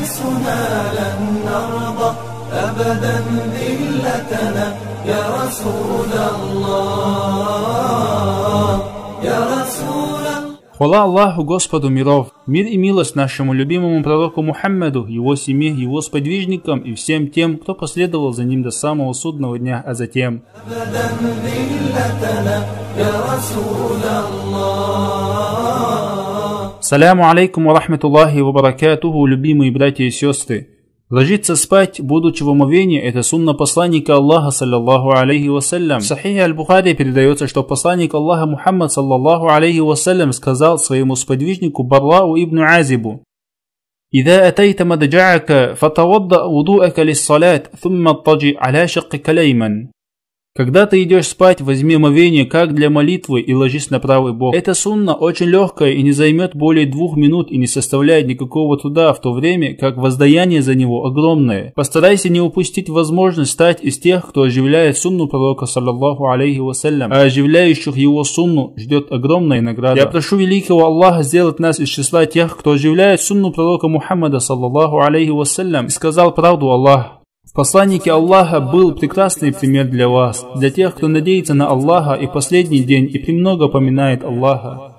حرصنا لن نرضى أبدا ذلتنا يا رسول الله يا رسول الله. Хвала Аллаху, Господу миров, мир и милость нашему любимому пророку Мухаммаду, его семье, его сподвижникам и всем тем, кто последовал за ним до самого судного дня, а затем. Саляму алейкум ва рахматуллахи ва баракатуху, любимые братья и сестры. Ложиться спать, будучи в омовении, это сунна посланника Аллаха, саллаллаху алейхи вассалям. В Сахихе Аль-Бухари передается, что посланник Аллаха Мухаммад, саллаллаху алейхи вассалям, сказал своему сподвижнику Баррау ибн Азибу: «Ида атайта мададжаака, фатавадда вудуака лиссалат, thumma оттаджи аля шаккика лейман». Когда ты идешь спать, возьми омовение как для молитвы и ложись на правый бок. Эта сунна очень легкая и не займет более 2 минут и не составляет никакого труда, в то время как воздаяние за него огромное. Постарайся не упустить возможность стать из тех, кто оживляет сунну пророка, саллаллаху алейхи вассалям, а оживляющих его сунну ждет огромная награда. Я прошу великого Аллаха сделать нас из числа тех, кто оживляет сунну пророка Мухаммада, саллаллаху алейхи вассалям. И сказал правду Аллах: в посланнике Аллаха был прекрасный пример для вас, для тех, кто надеется на Аллаха и последний день и премного поминает Аллаха.